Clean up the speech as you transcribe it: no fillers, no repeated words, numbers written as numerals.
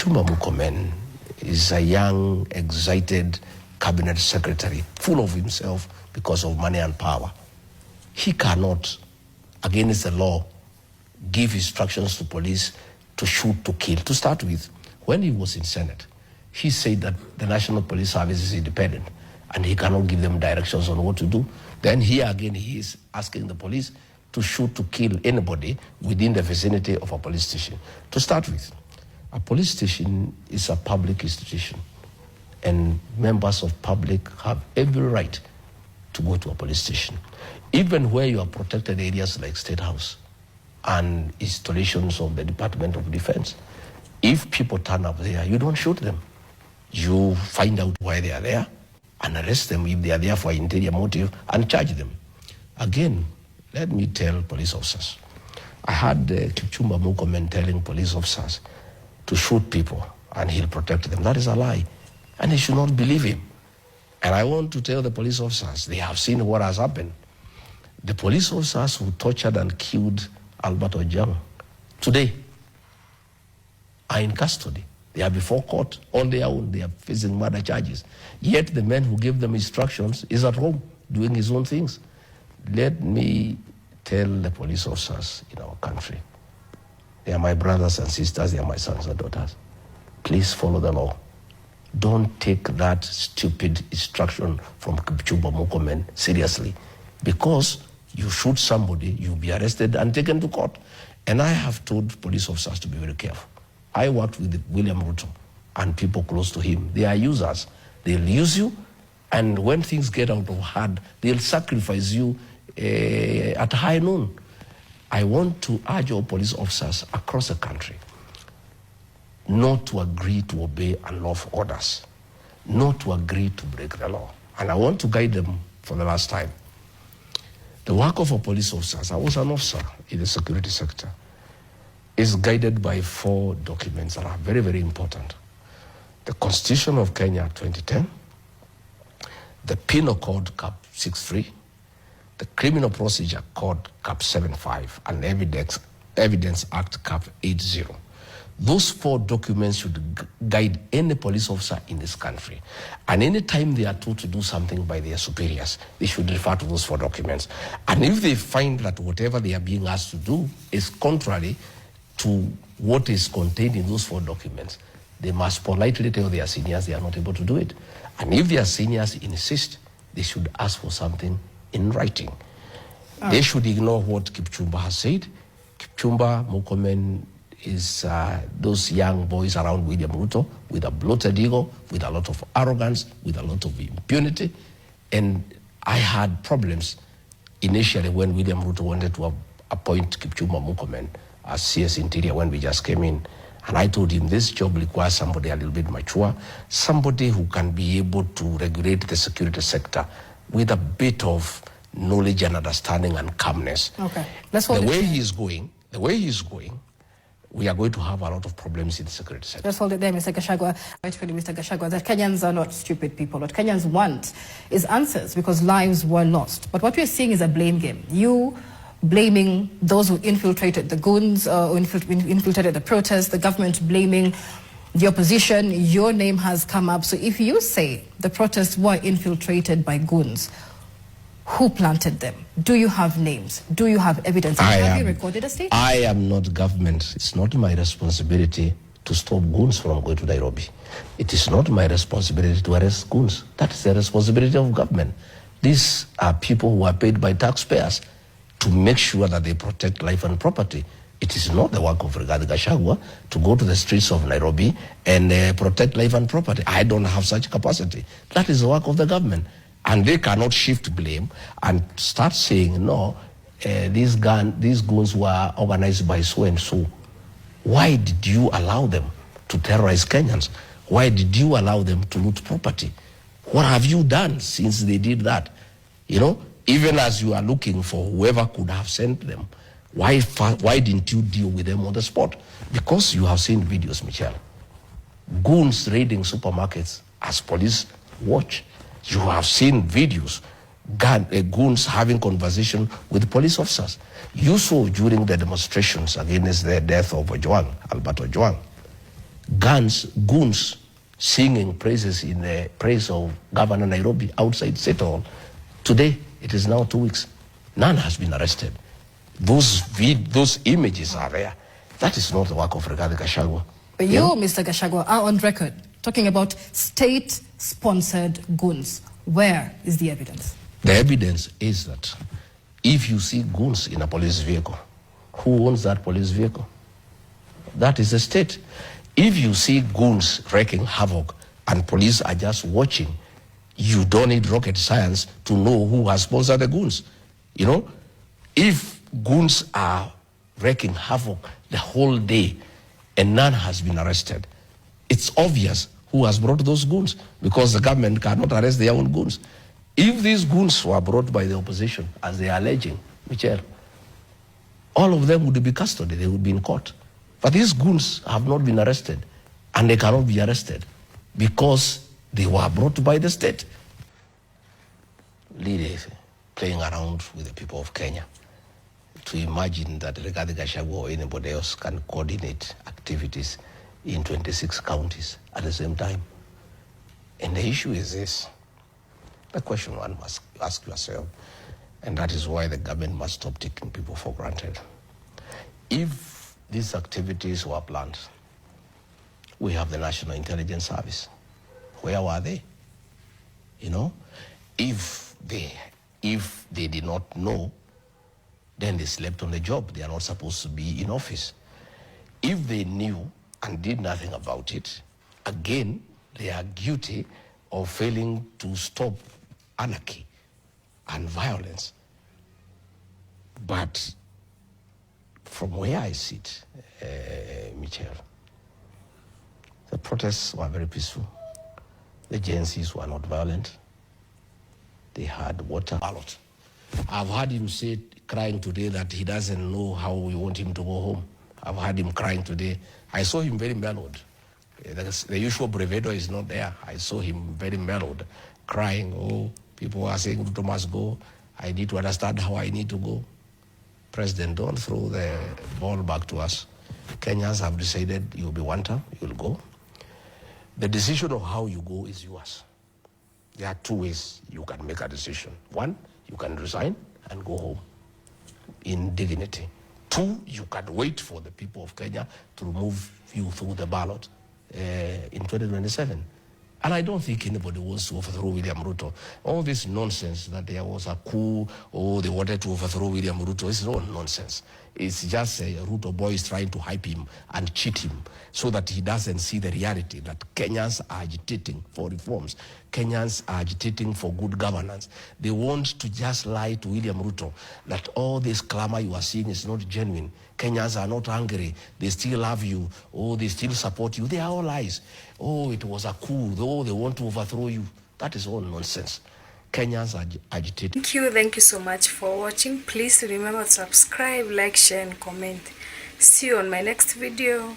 Kipchumba Murkomen is a young, excited cabinet secretary, full of himself because of money and power. He cannot, against the law, give instructions to police to shoot, to kill. To start with, when he was in Senate, he said that the National Police Service is independent and he cannot give them directions on what to do. Then here again, he is asking the police to shoot, to kill anybody within the vicinity of a police station. To start with, a police station is a public institution, and members of public have every right to go to a police station. Even where you are protected areas like State House and installations of the Department of Defense, if people turn up there, you don't shoot them. You find out why they are there and arrest them if they are there for interior motive and charge them. Again, let me tell police officers. I had Kipchumba Murkomen telling police officers to shoot people and he'll protect them. That is a lie, and they should not believe him. And I want to tell the police officers, they have seen what has happened. The police officers who tortured and killed Albert Ojwang today are in custody. They are before court on their own. They are facing murder charges. Yet the man who gave them instructions is at home doing his own things. Let me tell the police officers in our country, they are my brothers and sisters, they are my sons and daughters. Please follow the law. Don't take that stupid instruction from Kipchumba Murkomen seriously. Because you shoot somebody, you'll be arrested and taken to court. And I have told police officers to be very careful. I worked with William Ruto and people close to him. They are users. They'll use you, and when things get out of hand, they'll sacrifice you at high noon. I want to urge all police officers across the country not to agree to obey unlawful orders, not to agree to break the law. And I want to guide them for the last time. The work of a police officer, I was an officer in the security sector, is guided by 4 documents that are very, very important. The Constitution of Kenya 2010, the Penal Code Cap 63, the Criminal Procedure Code Cap 75, and Evidence Act Cap 80. Those 4 documents should guide any police officer in this country. And anytime they are told to do something by their superiors, they should refer to those 4 documents. And if they find that whatever they are being asked to do is contrary to what is contained in those 4 documents, they must politely tell their seniors they are not able to do it. And if their seniors insist, they should ask for something in writing. They should ignore what Kipchumba has said. Kipchumba Murkomen is those young boys around William Ruto with a bloated ego, with a lot of arrogance, with a lot of impunity. And I had problems initially when William Ruto wanted to appoint Kipchumba Murkomen as CS Interior when we just came in. And I told him this job requires somebody a little bit mature, somebody who can be able to regulate the security sector with a bit of knowledge and understanding and calmness. Okay, let's hold the way he is going, we are going to have a lot of problems in the security sector. Let's hold it there, Mr. GACHAGUA. Rightfully, Mr. GACHAGUA, that Kenyans are not stupid people. What Kenyans want is answers because lives were lost. But what we're seeing is a blame game. You blaming those who infiltrated the goons, who infiltrated the protests, the government blaming the opposition. Your name has come up. So if you say the protests were infiltrated by goons, who planted them? Do you have names? Do you have evidence? Have you recorded a statement? I am not government. It's not my responsibility to stop goons from going to Nairobi. It is not my responsibility to arrest goons. That is the responsibility of government. These are people who are paid by taxpayers to make sure that they protect life and property. It is not the work of Rigathi Gachagua to go to the streets of Nairobi and protect life and property. I don't have such capacity. That is the work of the government. And they cannot shift blame and start saying, no, these goons were organized by so and so. Why did you allow them to terrorize Kenyans? Why did you allow them to loot property? What have you done since they did that? You know, even as you are looking for whoever could have sent them, why didn't you deal with them on the spot? Because you have seen videos, Michelle. Goons raiding supermarkets as police watch. You have seen videos, goons having conversation with police officers. You saw during the demonstrations against the death of Albert Ojwang, goons singing praises in the praise of Governor Nairobi outside City Hall. Today, it is now 2 weeks. None has been arrested. Those images are there. That is not the work of Rigathi Gachagua. But you, Mr. Gachagua, are on record talking about state-sponsored goons. Where is the evidence? The evidence is that if you see goons in a police vehicle, who owns that police vehicle? That is the state. If you see goons wreaking havoc and police are just watching, you don't need rocket science to know who has sponsored the goons. You know, if goons are wreaking havoc the whole day and none has been arrested, it's obvious who has brought those goons, because the government cannot arrest their own goons. If these goons were brought by the opposition, as they are alleging, Michelle, all of them would be custody, they would be in court. But these goons have not been arrested, and they cannot be arrested because they were brought by the state. Leaders playing around with the people of Kenya to imagine that Rigathi Gachagua or anybody else can coordinate activities in 26 counties at the same time. And the issue is this. The question one must ask yourself, and that is why the government must stop taking people for granted. If these activities were planned, we have the National Intelligence Service. Where were they? You know, if they did not know, then they slept on the job. They are not supposed to be in office. If they knew and did nothing about it, again, they are guilty of failing to stop anarchy and violence. But from where I sit, Michelle, the protests were very peaceful. The GNCs were not violent. They had water ballot. I've heard him say, crying today, that he doesn't know how we want him to go home. I've heard him crying today. I saw him very mellowed. The usual bravado is not there. I saw him very mellowed, crying. Oh, people are saying Ruto must go. I need to understand how I need to go. President, don't throw the ball back to us. Kenyans have decided you'll be one term, you'll go. The decision of how you go is yours. There are two ways you can make a decision. One, you can resign and go home in dignity. Two, you can wait for the people of Kenya to remove you through the ballot in 2027. And I don't think anybody wants to overthrow William Ruto. All this nonsense that there was a coup, or they wanted to overthrow William Ruto, is all nonsense. It's just Ruto boys trying to hype him and cheat him so that he doesn't see the reality that Kenyans are agitating for reforms. Kenyans are agitating for good governance. They want to just lie to William Ruto that all this clamor you are seeing is not genuine. Kenyans are not angry. They still love you. Oh, they still support you. They are all lies. Oh, it was a coup. Oh, they want to overthrow you. That is all nonsense. Kenyans are agitated. Thank you so much for watching. Please remember to subscribe, like, share and comment. See you on my next video.